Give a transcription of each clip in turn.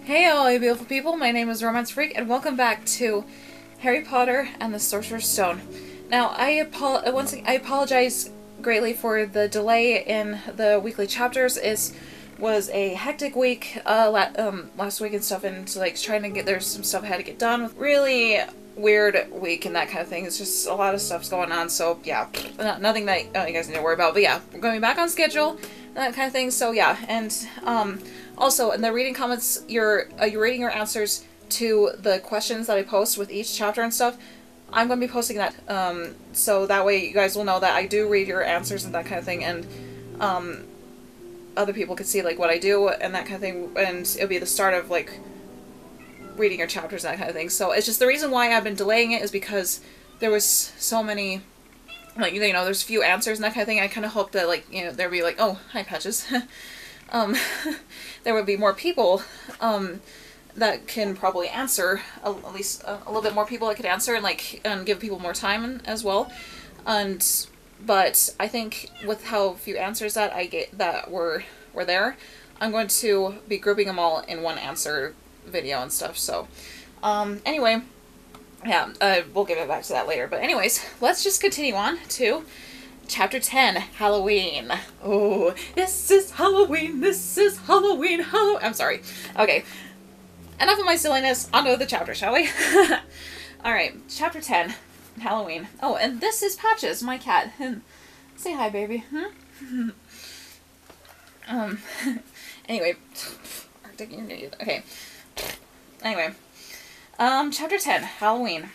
Hey all you beautiful people, my name is Romance Freak and welcome back to Harry Potter and the Sorcerer's Stone. Now, once again, I apologize greatly for the delay in the weekly chapters. It was a hectic week last week and stuff, and so, like, there's some stuff I had to get done. Really weird week and that kind of thing. It's just a lot of stuff's going on, so yeah, nothing that you guys need to worry about. But yeah, we're going to be back on schedule, that kind of thing. So yeah, and also, in the reading comments, you're reading your answers to the questions that I post with each chapter and stuff. I'm going to be posting that, so that way you guys will know that I do read your answers and that kind of thing, and other people can see, like, what I do and that kind of thing, and it'll be the start of, like, reading your chapters and that kind of thing. So it's just the reason why I've been delaying it is because there was so many, like, you know, there's a few answers and that kind of thing. I kind of hope that, like, you know, there'd be like, oh, hi, Patches. There would be more people that can probably answer, at least a little bit more people that could answer, and like give people more time as well. But I think with how few answers that I get that were there, I'm going to be grouping them all in one answer video and stuff. So anyway, yeah, we'll get back to that later. But anyways, let's just continue on to Chapter 10, Halloween. Oh, this is Halloween, this is Halloween, I'm sorry. Okay, enough of my silliness, onto the chapter, shall we? Alright, Chapter 10, Halloween. Oh, and this is Patches, my cat. Say hi, baby. Anyway. Okay. Anyway. Chapter 10, Halloween.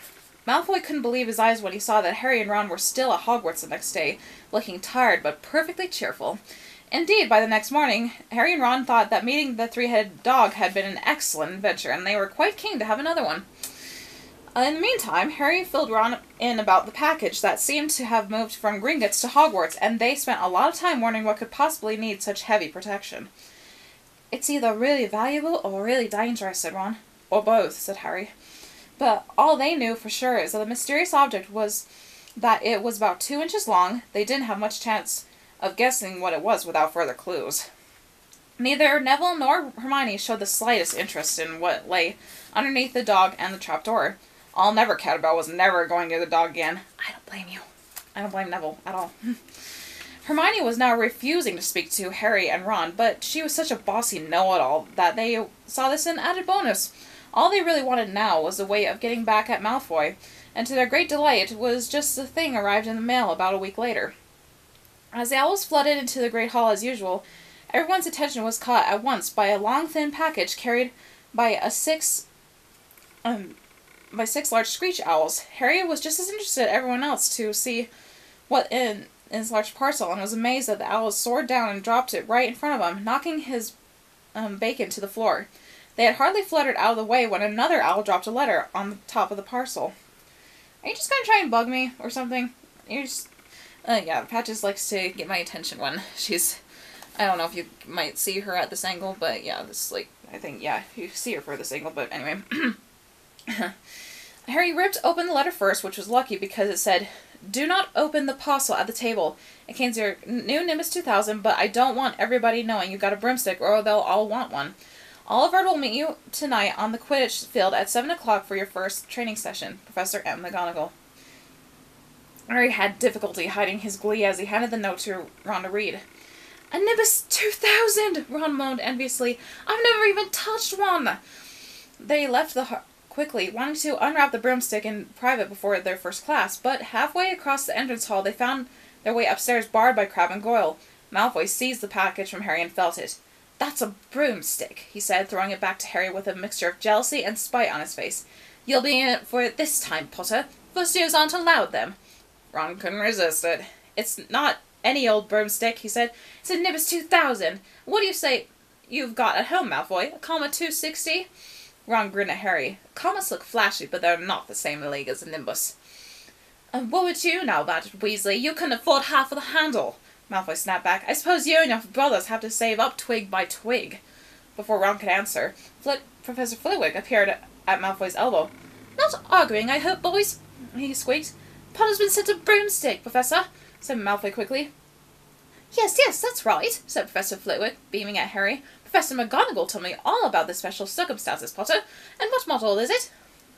Malfoy couldn't believe his eyes when he saw that Harry and Ron were still at Hogwarts the next day, looking tired but perfectly cheerful. Indeed, by the next morning, Harry and Ron thought that meeting the three-headed dog had been an excellent adventure, and they were quite keen to have another one. In the meantime, Harry filled Ron in about the package that seemed to have moved from Gringotts to Hogwarts, and they spent a lot of time wondering what could possibly need such heavy protection. "It's either really valuable or really dangerous," said Ron. "Or both," said Harry. But all they knew for sure is that the mysterious object was that it was about 2 inches long. They didn't have much chance of guessing what it was without further clues. Neither Neville nor Hermione showed the slightest interest in what lay underneath the dog and the trapdoor. All Neville cared about was never going near the dog again. I don't blame you. I don't blame Neville at all. Hermione was now refusing to speak to Harry and Ron, but she was such a bossy know-it-all that they saw this an added bonus. All they really wanted now was a way of getting back at Malfoy, and to their great delight was just the thing arrived in the mail about a week later. As the owls flooded into the great hall as usual, everyone's attention was caught at once by a long, thin package carried by six large screech owls. Harry was just as interested as everyone else to see what in his large parcel, and was amazed that the owls soared down and dropped it right in front of him, knocking his bacon to the floor. They had hardly fluttered out of the way when another owl dropped a letter on the top of the parcel. "Are you just going to try and bug me or something?" You're just... yeah, Patches likes to get my attention when she's... I don't know if you might see her at this angle, but yeah, this, like, I think, yeah, you see her for this angle, but anyway. Harry ripped open the letter first, which was lucky because it said, "Do not open the parcel at the table. It contains your new Nimbus 2000, but I don't want everybody knowing you got a broomstick or they'll all want one. Oliver will meet you tonight on the Quidditch field at 7 o'clock for your first training session. Professor M. McGonagall." Harry had difficulty hiding his glee as he handed the note to Ron to read. "A Nimbus 2000! Ron moaned enviously. "I've never even touched one!" They left quickly, wanting to unwrap the broomstick in private before their first class, but halfway across the entrance hall they found their way upstairs barred by Crabbe and Goyle. Malfoy seized the package from Harry and felt it. "That's a broomstick," he said, throwing it back to Harry with a mixture of jealousy and spite on his face. "You'll be in it for it this time, Potter. First years aren't allowed them." Ron couldn't resist it. "It's not any old broomstick," he said. "It's a Nimbus 2000. What do you say you've got at home, Malfoy? A Comma 260? Ron grinned at Harry. "Commas look flashy, but they're not the same league as a Nimbus." "And what would you know about it, Weasley? You couldn't afford half of the handle." Malfoy snapped back. "I suppose you and your brothers have to save up twig by twig." Before Ron could answer, Professor Flitwick appeared at Malfoy's elbow. "Not arguing, I hope, boys," he squeaked. "Potter's been sent a broomstick, Professor," said Malfoy quickly. Yes, yes, that's right, said Professor Flitwick, beaming at Harry. Professor McGonagall told me all about the special circumstances, Potter. And what model is it?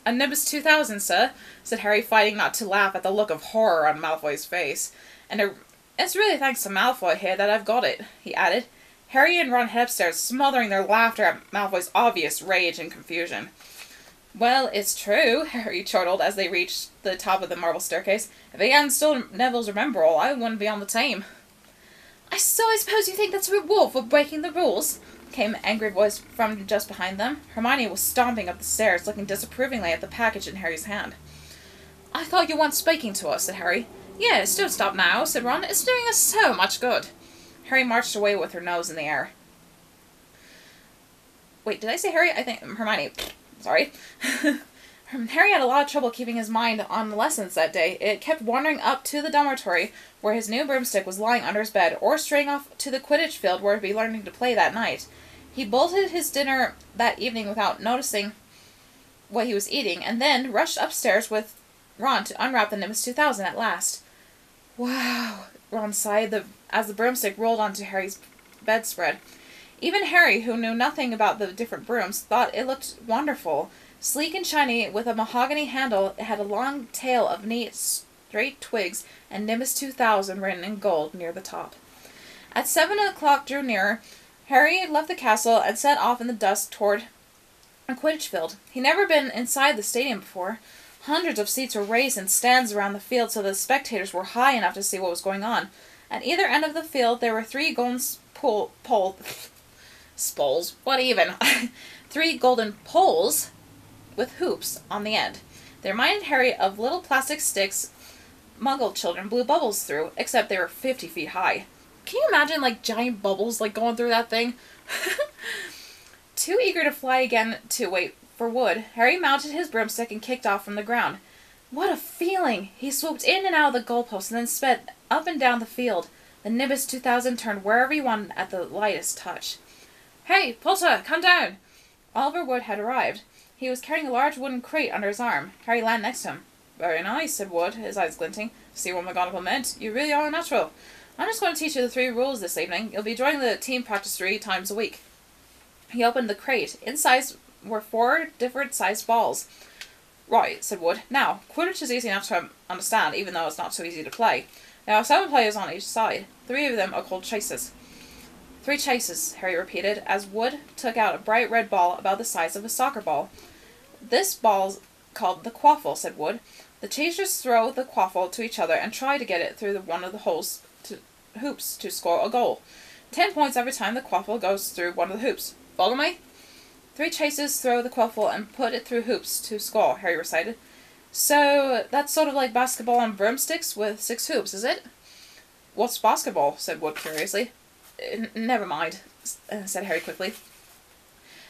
A Nimbus 2000, sir, said Harry, fighting not to laugh at the look of horror on Malfoy's face. And it's really thanks to Malfoy here that I've got it, he added. Harry and Ron head upstairs, smothering their laughter at Malfoy's obvious rage and confusion. Well, it's true, Harry chortled as they reached the top of the marble staircase. If he hadn't stolen Neville's Remembrall, I wouldn't be on the team. I suppose you think that's a reward for breaking the rules? Came an angry voice from just behind them. Hermione was stomping up the stairs, looking disapprovingly at the package in Harry's hand. I thought you weren't speaking to us, said Harry. Yes, don't stop now, said Ron. It's doing us so much good. Harry marched away with her nose in the air. Wait, did I say Harry? I think Hermione. Sorry. Harry had a lot of trouble keeping his mind on the lessons that day. It kept wandering up to the dormitory where his new broomstick was lying under his bed, or straying off to the Quidditch field where he'd be learning to play that night. He bolted his dinner that evening without noticing what he was eating, and then rushed upstairs with Ron to unwrap the Nimbus 2000 at last. Wow, Ron sighed as the broomstick rolled onto Harry's bedspread. Even Harry, who knew nothing about the different brooms, thought it looked wonderful. Sleek and shiny, with a mahogany handle, it had a long tail of neat, straight twigs, and Nimbus 2000 written in gold near the top. At 7 o'clock drew nearer. Harry left the castle and set off in the dusk toward a Quidditch field. He'd never been inside the stadium before. Hundreds of seats were raised in stands around the field so the spectators were high enough to see what was going on. At either end of the field there were three golden three golden poles with hoops on the end. They reminded Harry of little plastic sticks Muggle children blew bubbles through, except they were 50 feet high. Can you imagine, giant bubbles, going through that thing? Too eager to fly again to wait for wood, Harry mounted his broomstick and kicked off from the ground. What a feeling! He swooped in and out of the goalpost and then sped up and down the field. The Nimbus 2000 turned wherever he wanted at the lightest touch. Hey, Potter, come down! Oliver Wood had arrived. He was carrying a large wooden crate under his arm. Harry landed next to him. Very nice, said Wood, his eyes glinting. See what McGonagall meant? You really are a natural. I'm just going to teach you the 3 rules this evening. You'll be joining the team practice 3 times a week. He opened the crate. Inside were 4 different sized balls. Right, said Wood. Now, Quidditch is easy enough to understand, even though it's not so easy to play. There are 7 players on each side. 3 of them are called chasers. 3 chases, Harry repeated, as Wood took out a bright red ball about the size of a soccer ball. This ball's called the quaffle, said Wood. The chasers throw the quaffle to each other and try to get it through one of the hoops to score a goal. 10 points every time the quaffle goes through one of the hoops. Follow me? 3 chasers throw the quaffle and put it through hoops to score, Harry recited. So, that's sort of like basketball on broomsticks with 6 hoops, is it? What's basketball? Said Wood curiously. Never mind, said Harry quickly.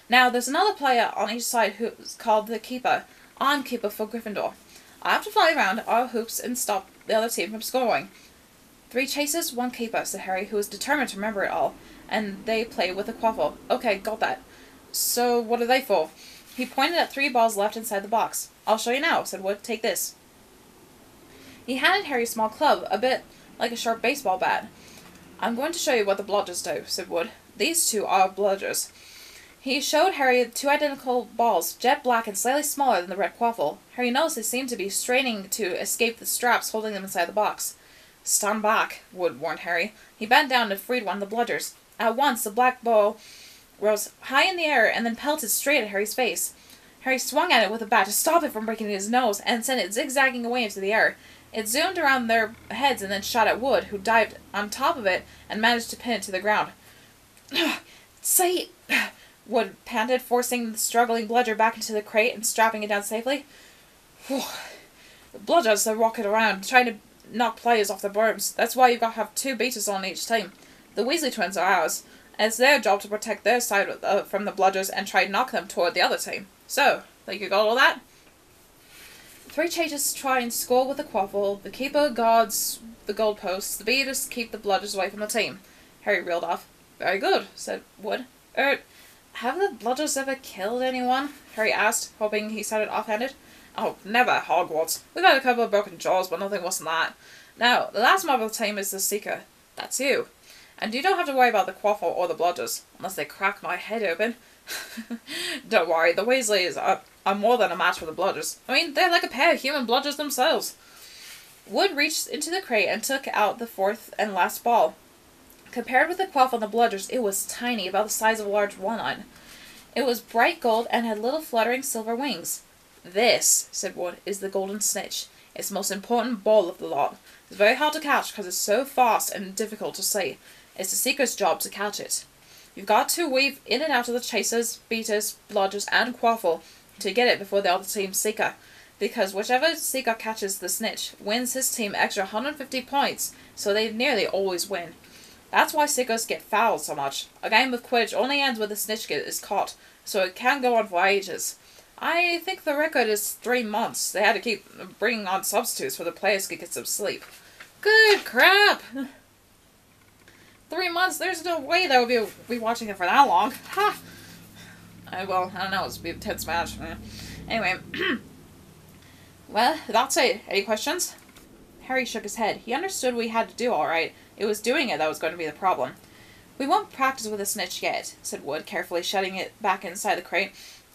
Now, there's another player on each side who's called the keeper. I'm keeper for Gryffindor. I have to fly around our hoops and stop the other team from scoring. 3 chasers, 1 keeper, said Harry, who was determined to remember it all, and they play with a quaffle. Okay, got that. So, what are they for? He pointed at 3 balls left inside the box. I'll show you now, said Wood. Take this. He handed Harry a small club, a bit like a sharp baseball bat. I'm going to show you what the bludgers do, said Wood. These 2 are bludgers. He showed Harry 2 identical balls, jet black and slightly smaller than the red quaffle. Harry noticed they seemed to be straining to escape the straps holding them inside the box. Stand back, Wood warned Harry. He bent down and freed one of the bludgers. At once, the black ball rose high in the air and then pelted straight at Harry's face. Harry swung at it with a bat to stop it from breaking his nose and sent it zigzagging away into the air. It zoomed around their heads and then shot at Wood, who dived on top of it and managed to pin it to the ground. Say, Wood panted, forcing the struggling bludger back into the crate and strapping it down safely. The bludgers are rocking around, trying to knock players off the brooms. That's why you've got to have 2 beaters on each team. The Weasley twins are ours. And it's their job to protect their side from the bludgers and try to knock them toward the other team. So, think you got all that? 3 chasers try and score with the quaffle. The keeper guards the goalposts. The beaters keep the bludgers away from the team. Harry reeled off. Very good, said Wood. Have the bludgers ever killed anyone? Harry asked, hoping he sounded offhanded. Oh, never at Hogwarts. We've had a couple of broken jaws, but nothing worse than that. Now, the last member of the team is the Seeker. That's you. And you don't have to worry about the quaffle or the bludgers, unless they crack my head open. Don't worry, the Weasleys are more than a match for the bludgers. I mean, they're like a pair of human bludgers themselves. Wood reached into the crate and took out the fourth and last ball. Compared with the quaffle and the bludgers, it was tiny, about the size of a large walnut. It was bright gold and had little fluttering silver wings. This, said Wood, is the golden snitch. It's the most important ball of the lot. It's very hard to catch because it's so fast and difficult to see. It's the seeker's job to catch it. You've got to weave in and out of the chasers, beaters, bludgers, and quaffle to get it before the other team's seeker. Because whichever seeker catches the snitch wins his team extra 150 points, so they nearly always win. That's why seekers get fouled so much. A game of Quidditch only ends when the snitch is caught, so it can go on for ages. I think the record is 3 months. They had to keep bringing on substitutes for the players to get some sleep. Good crap! 3 months? There's no way that would be watching it for that long. Ha! Well, I don't know. It's be a tense match. Anyway. Well, that's it. Any questions? Harry shook his head. He understood what he had to do all right. It was doing it that was going to be the problem. We won't practice with a snitch yet, said Wood, carefully shutting it back inside the crate.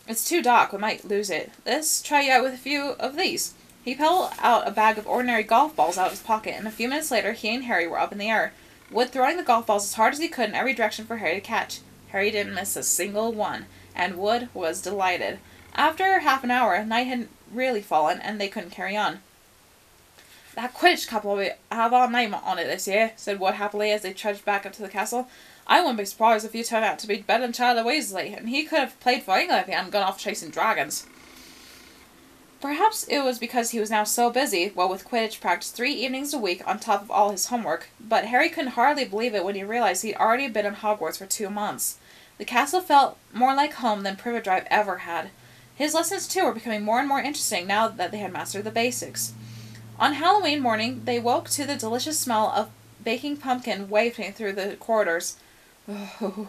It's too dark. We might lose it. Let's try you out with a few of these. He pulled out a bag of ordinary golf balls out of his pocket, and a few minutes later he and Harry were up in the air, Wood throwing the golf balls as hard as he could in every direction for Harry to catch. Harry didn't miss a single one, and Wood was delighted. After half an hour, night had really fallen, and they couldn't carry on. That Quidditch Cup will have our name on it this year, said Wood happily as they trudged back up to the castle. I wouldn't be surprised if you turned out to be better than Charlie Weasley, and he could have played for England if he hadn't gone off chasing dragons. Perhaps it was because he was now so busy, with Quidditch practice 3 evenings a week on top of all his homework, but Harry couldn't hardly believe it when he realized he'd already been in Hogwarts for 2 months. The castle felt more like home than Privet Drive ever had. His lessons, too, were becoming more and more interesting now that they had mastered the basics. On Halloween morning, they woke to the delicious smell of baking pumpkin wafting through the corridors. Oh,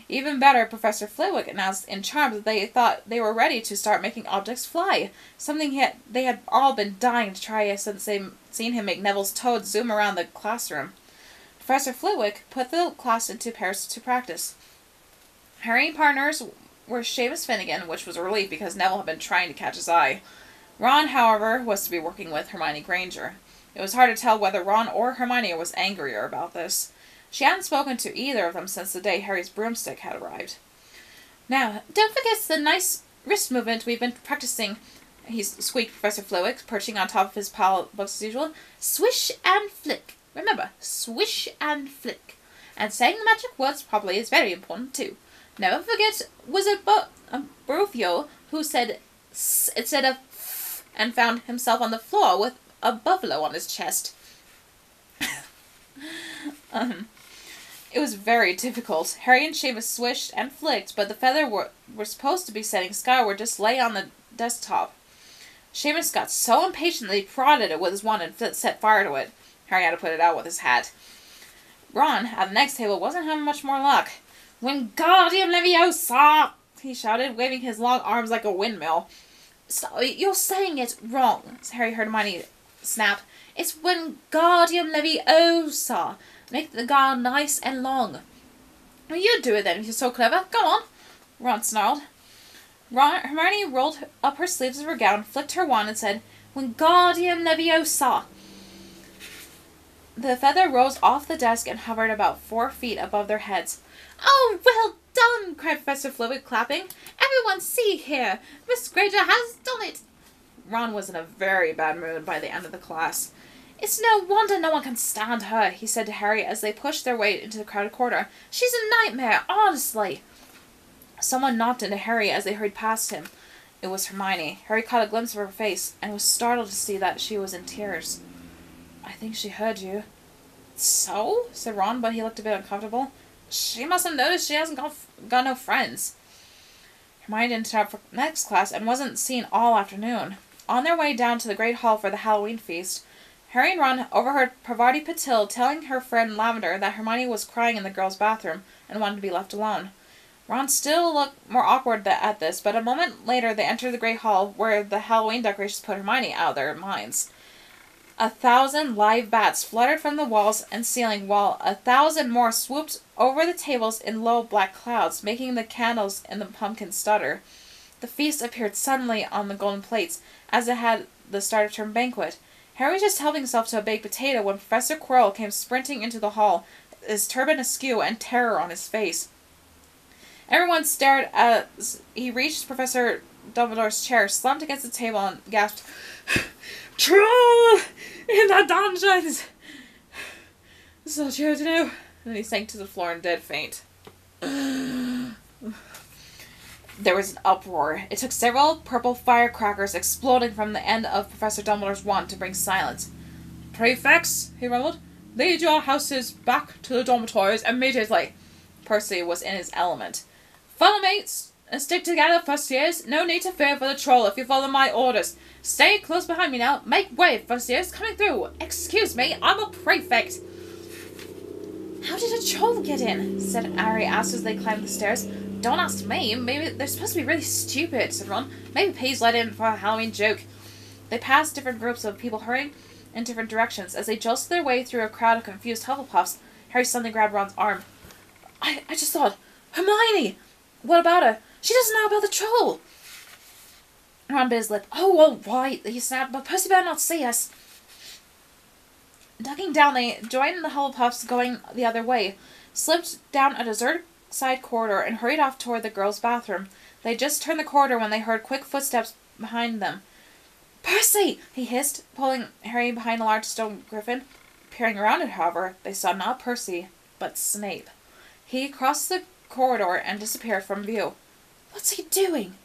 even better, Professor Flitwick announced in charm that they thought they were ready to start making objects fly, something they had all been dying to try since they'd seen him make Neville's toad zoom around the classroom. Professor Flitwick put the class into pairs to practice. Harry partners were Seamus Finnegan, which was a relief because Neville had been trying to catch his eye. Ron, however, was to be working with Hermione Granger. It was hard to tell whether Ron or Hermione was angrier about this. She hadn't spoken to either of them since the day Harry's broomstick had arrived. Now, don't forget the nice wrist movement we've been practicing, he squeaked Professor Flitwick, perching on top of his pile of books as usual. Swish and flick. Remember, swish and flick. And saying the magic words properly is very important, too. Never forget Wizard Barufio, who said s instead of f, and found himself on the floor with a buffalo on his chest. It was very difficult. Harry and Seamus swished and flicked, but the feather were supposed to be setting skyward just lay on the desktop. Seamus got so impatient that he prodded it with his wand and set fire to it. Harry had to put it out with his hat. Ron, at the next table, wasn't having much more luck. Wingardium Leviosa! He shouted, waving his long arms like a windmill. Stop, you're saying it wrong, Harry heard Hermione snap. It's Wingardium Leviosa. Make the gar nice and long. Well, you do it then, if you're so clever. Go on, Ron snarled. Hermione rolled up her sleeves of her gown, flicked her wand, and said, Wingardium Leviosa. The feather rose off the desk and hovered about 4 feet above their heads. Oh, well done, cried Professor Flitwick, clapping. Everyone see here. Miss Granger has done it. Ron was in a very bad mood by the end of the class. It's no wonder no one can stand her, he said to Harry as they pushed their way into the crowded corridor. She's a nightmare, honestly. Someone knocked into Harry as they hurried past him. It was Hermione. Harry caught a glimpse of her face and was startled to see that she was in tears. I think she heard you. So? Said Ron, but he looked a bit uncomfortable. She must have noticed she hasn't got no friends. Hermione didn't turn up for next class and wasn't seen all afternoon. On their way down to the Great Hall for the Halloween feast, Harry and Ron overheard Parvati Patil telling her friend Lavender that Hermione was crying in the girls' bathroom and wanted to be left alone. Ron still looked more awkward at this, but a moment later they entered the Great Hall where the Halloween decorations put Hermione out of their minds. 1,000 live bats fluttered from the walls and ceiling, while 1,000 more swooped over the tables in low black clouds, making the candles in the pumpkin stutter. The feast appeared suddenly on the golden plates, as it had the start of term banquet. Harry was just helping himself to a baked potato when Professor Quirrell came sprinting into the hall, his turban askew and terror on his face. Everyone stared as he reached Professor Dumbledore's chair, slumped against the table, and gasped, "Troll in the dungeons! This is all you have to know." And then he sank to the floor in dead faint. There was an uproar. It took several purple firecrackers exploding from the end of Professor Dumbledore's wand to bring silence. "Prefects," he rumbled, "lead your houses back to the dormitories immediately." Percy was in his element. "Follow me and stick together, first years. No need to fear for the troll if you follow my orders. Stay close behind me now. Make way, first years. Coming through. Excuse me, I'm a prefect." "How did a troll get in?" said Harry as they climbed the stairs. "Don't ask me. Maybe they're supposed to be really stupid," said Ron. "Maybe Peeves let in for a Halloween joke." They passed different groups of people hurrying in different directions. As they jostled their way through a crowd of confused Hufflepuffs, Harry suddenly grabbed Ron's arm. I just thought, Hermione! What about her? She doesn't know about the troll." Ron bit his lip. "Oh, all right," he snapped, "but Percy better not see us." Ducking down, they joined the Hufflepuffs going the other way, slipped down a deserted side corridor, and hurried off toward the girls' bathroom. They had just turned the corridor when they heard quick footsteps behind them. "Percy!" he hissed, pulling Harry behind a large stone griffin. Peering around it, however, they saw not Percy, but Snape. He crossed the corridor and disappeared from view. "What's he doing?"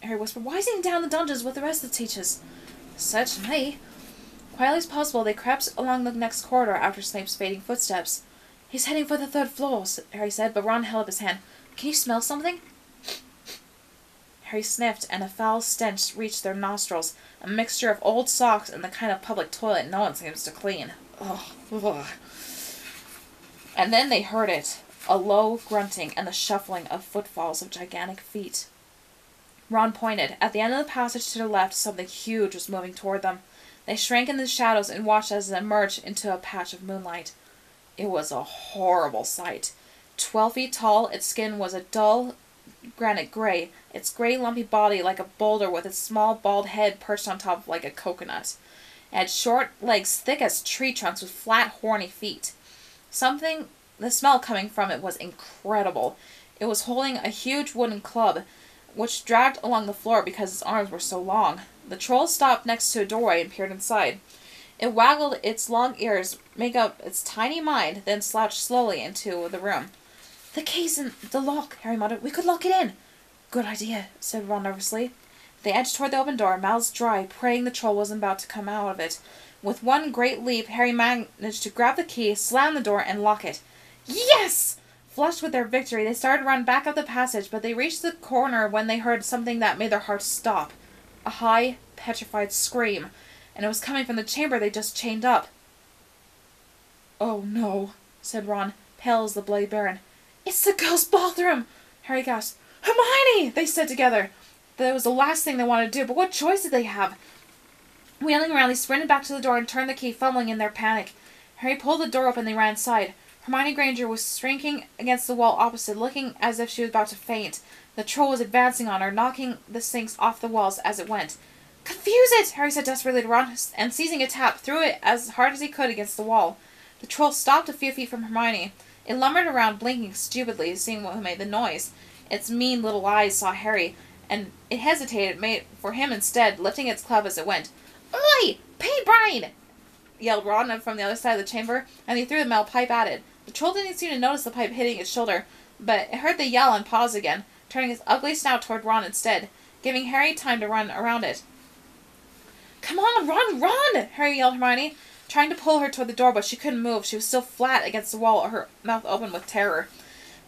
Harry whispered. "Why is he down the dungeons with the rest of the teachers?" "Search me." Quietly as possible, they crept along the next corridor after Snape's fading footsteps. "He's heading for the 3rd floor, Harry said, but Ron held up his hand. "Can you smell something?" Harry sniffed, and a foul stench reached their nostrils, a mixture of old socks and the kind of public toilet no one seems to clean. Ugh. And then they heard it, a low grunting and the shuffling of footfalls of gigantic feet. Ron pointed. At the end of the passage to their left, something huge was moving toward them. They shrank in the shadows and watched as it emerged into a patch of moonlight. It was a horrible sight. 12 feet tall, its skin was a dull granite gray, its gray lumpy body like a boulder with its small bald head perched on top like a coconut. It had short legs thick as tree trunks with flat horny feet. The smell coming from it was incredible. It was holding a huge wooden club, which dragged along the floor because its arms were so long. The troll stopped next to a doorway and peered inside. It waggled its long ears, made up its tiny mind, then slouched slowly into the room. "The key's in the lock," Harry muttered. "We could lock it in." "Good idea," said Ron nervously. They edged toward the open door, mouths dry, praying the troll wasn't about to come out of it. With one great leap, Harry managed to grab the key, slam the door, and lock it. Yes! Flushed with their victory, they started to run back up the passage, but they reached the corner when they heard something that made their hearts stop. A high, petrified scream, and it was coming from the chamber they just chained up. "Oh no," said Ron, pale as the Bloody Baron. "It's the girls' bathroom!" Harry gasped. "Hermione!" they said together. That was the last thing they wanted to do, but what choice did they have? Wheeling around, they sprinted back to the door and turned the key, fumbling in their panic. Harry pulled the door open and they ran inside. Hermione Granger was shrinking against the wall opposite, looking as if she was about to faint. The troll was advancing on her, knocking the sinks off the walls as it went. "Confuse it!" Harry said desperately to Ron, and seizing a tap, threw it as hard as he could against the wall. The troll stopped a few feet from Hermione. It lumbered around, blinking stupidly, seeing what made the noise. Its mean little eyes saw Harry, and it hesitated, made for him instead, lifting its club as it went. "Oi! Pea-brain!" yelled Ron from the other side of the chamber, and he threw the metal pipe at it. The troll didn't seem to notice the pipe hitting its shoulder, but it heard the yell and paused again, turning its ugly snout toward Ron instead, giving Harry time to run around it. "Come on, run!" Harry yelled Hermione, trying to pull her toward the door, but she couldn't move. She was still flat against the wall, her mouth open with terror.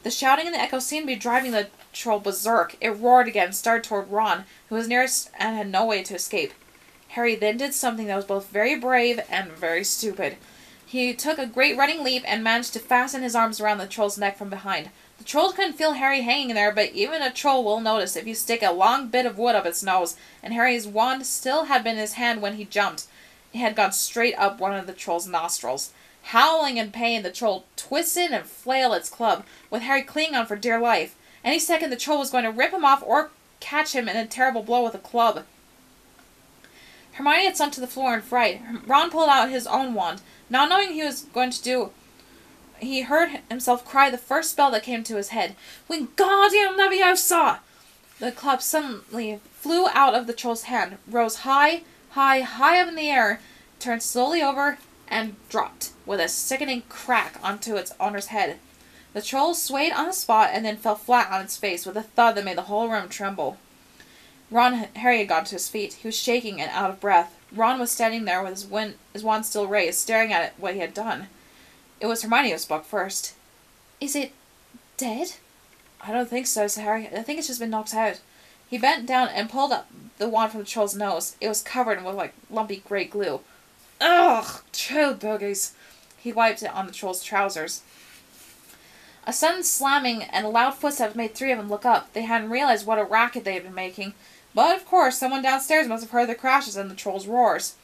The shouting and the echo seemed to be driving the troll berserk. It roared again, started toward Ron, who was nearest and had no way to escape. Harry then did something that was both very brave and very stupid. He took a great running leap and managed to fasten his arms around the troll's neck from behind. The troll couldn't feel Harry hanging there, but even a troll will notice if you stick a long bit of wood up its nose, and Harry's wand still had been in his hand when he jumped. It had gone straight up one of the troll's nostrils. Howling in pain, the troll twisted and flailed its club, with Harry clinging on for dear life. Any second the troll was going to rip him off or catch him in a terrible blow with a club. Hermione had sunk to the floor in fright. Ron pulled out his own wand. Not knowing he was going to do, he heard himself cry the first spell that came to his head. Wingardium Leviosa! The club suddenly flew out of the troll's hand, rose high up in the air, turned slowly over, and dropped, with a sickening crack, onto its owner's head. The troll swayed on the spot and then fell flat on its face with a thud that made the whole room tremble. Harry had gotten to his feet. He was shaking and out of breath. Ron was standing there with his wand still raised, staring at what he had done. It was Hermione who spoke first. Is it dead? I don't think so, said Harry. I think it's just been knocked out. He bent down and pulled up the wand from the troll's nose. It was covered with lumpy grey glue. Ugh, troll bogies. He wiped it on the troll's trousers. A sudden slamming and loud footsteps made three of them look up. They hadn't realized what a racket they had been making. But, of course, someone downstairs must have heard the crashes and the troll's roars.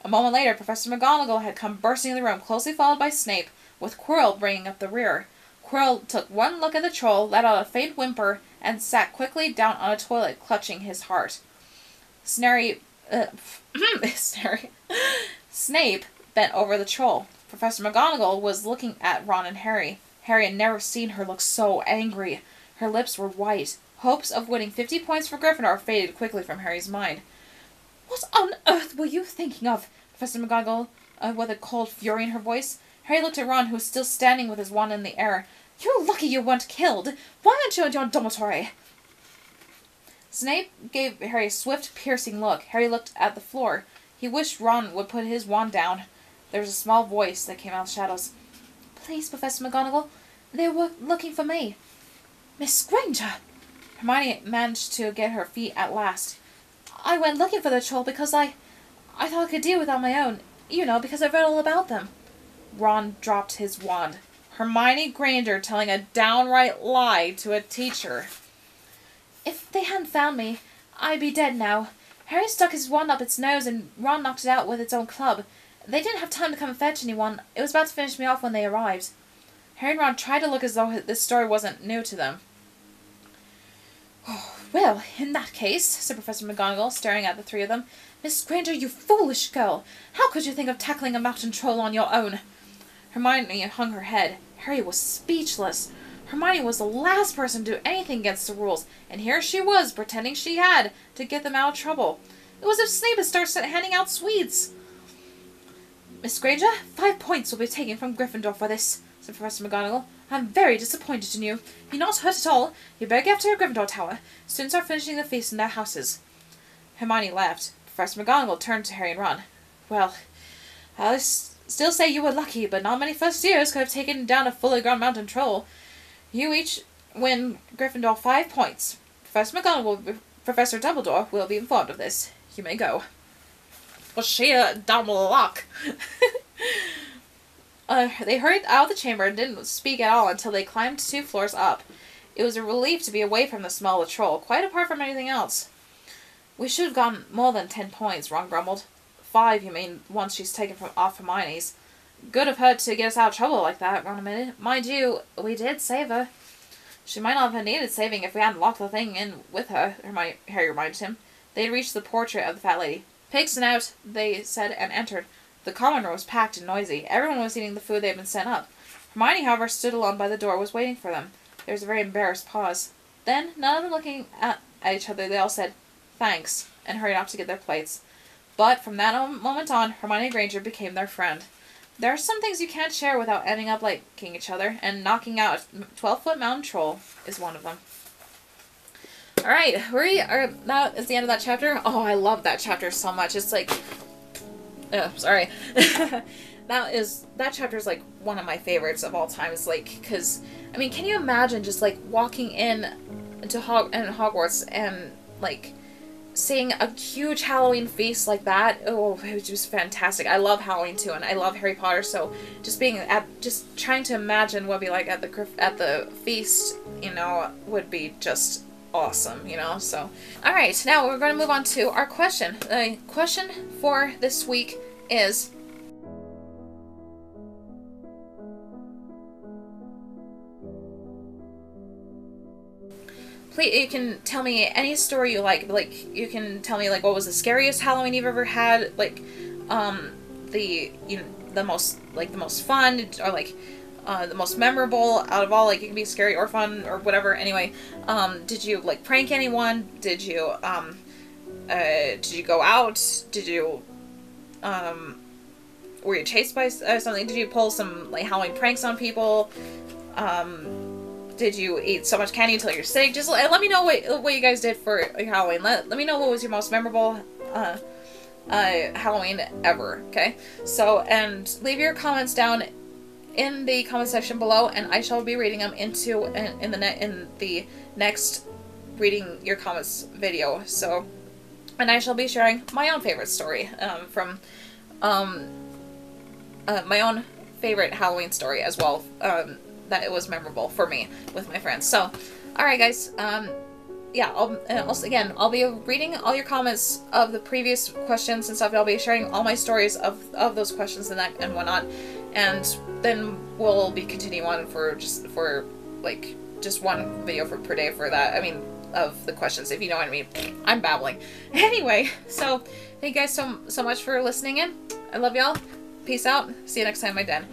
A moment later, Professor McGonagall had come bursting in the room, closely followed by Snape, with Quirrell bringing up the rear. Quirrell took one look at the troll, let out a faint whimper, and sat quickly down on a toilet, clutching his heart. Snape bent over the troll. Professor McGonagall was looking at Ron and Harry. Harry had never seen her look so angry. Her lips were white. Hopes of winning 50 points for Gryffindor faded quickly from Harry's mind. What on earth were you thinking of? Professor McGonagall, with a cold fury in her voice. Harry looked at Ron, who was still standing with his wand in the air. You're lucky you weren't killed. Why aren't you in your dormitory? Snape gave Harry a swift, piercing look. Harry looked at the floor. He wished Ron would put his wand down. There was a small voice that came out of the shadows. Please, Professor McGonagall. They were looking for me. Miss Granger! Hermione managed to get her feet at last. I went looking for the troll because I thought I could deal with it on my own. You know, because I've read all about them. Ron dropped his wand. Hermione Granger telling a downright lie to a teacher. If they hadn't found me, I'd be dead now. Harry stuck his wand up its nose and Ron knocked it out with its own club. They didn't have time to come and fetch anyone. It was about to finish me off when they arrived. Harry and Ron tried to look as though this story wasn't new to them. Oh, well, in that case, said Professor McGonagall, staring at the three of them, Miss Granger, you foolish girl! How could you think of tackling a mountain troll on your own? Hermione hung her head. Harry was speechless. Hermione was the last person to do anything against the rules, and here she was, pretending she had, to get them out of trouble. It was as if Snape had started handing out sweets. Miss Granger, 5 points will be taken from Gryffindor for this, said Professor McGonagall. I'm very disappointed in you. You're not hurt at all. You better get to your Gryffindor tower. Students are finishing the feast in their houses. Hermione laughed. Professor McGonagall turned to Harry and Ron. Well, I'll still say you were lucky, but not many first years could have taken down a fully grown mountain troll. You each win Gryffindor 5 points. Professor Dumbledore will be informed of this. You may go. Well, sheer dumb luck. They hurried out of the chamber and didn't speak at all until they climbed 2 floors up. It was a relief to be away from the smell of the troll, quite apart from anything else. We should have gotten more than 10 points, Ron grumbled. 5, you mean, once she's taken off Hermione's. Good of her to get us out of trouble like that, Ron admitted. Mind you, we did save her. She might not have needed saving if we hadn't locked the thing in with her, Harry reminded him. They had reached the portrait of the fat lady. Pigs and out, they said, and entered. The common room was packed and noisy. Everyone was eating the food they had been sent up. Hermione, however, stood alone by the door, was waiting for them. There was a very embarrassed pause. Then, none of them looking at each other, they all said, thanks, and hurried off to get their plates. But from that moment on, Hermione Granger became their friend. There are some things you can't share without ending up liking each other, and knocking out a 12-foot mountain troll is one of them. Alright, that is the end of that chapter. Oh, I love that chapter so much. It's like... Oh, sorry. That chapter is like one of my favorites of all time. It's like, because, I mean, can you imagine just like walking in to Hogwarts and like seeing a huge Halloween feast like that? Oh, it was just fantastic. I love Halloween too, and I love Harry Potter, so just trying to imagine what it'd be like at the feast, you know, would be just awesome, you know. So, alright, now we're going to move on to our question. The question for this week is please, you can tell me any story you like. Like, you can tell me, like, what was the scariest Halloween you've ever had? Like, the, you know, the most fun, or like, the most memorable out of all. Like, it can be scary or fun or whatever. Anyway, did you, like, prank anyone? Did you go out? Did you, were you chased by something? Did you pull some, like, Halloween pranks on people? Did you eat so much candy until you're sick? Just let me know what you guys did for your Halloween. Let me know what was your most memorable Halloween ever, okay? So, and leave your comments down in the comment section below, and I shall be reading them in the next reading your comments video. So, and I shall be sharing my own favorite story from my own favorite Halloween story as well. That it was memorable for me with my friends. So, alright guys, yeah, I'll be reading all your comments of the previous questions and stuff. I'll be sharing all my stories of those questions and whatnot, and then we'll be continuing on for just one video per day for that. I mean, of the questions, if you know what I mean. I'm babbling. Anyway, so thank you guys so much for listening in. I love y'all. Peace out. See you next time, my den.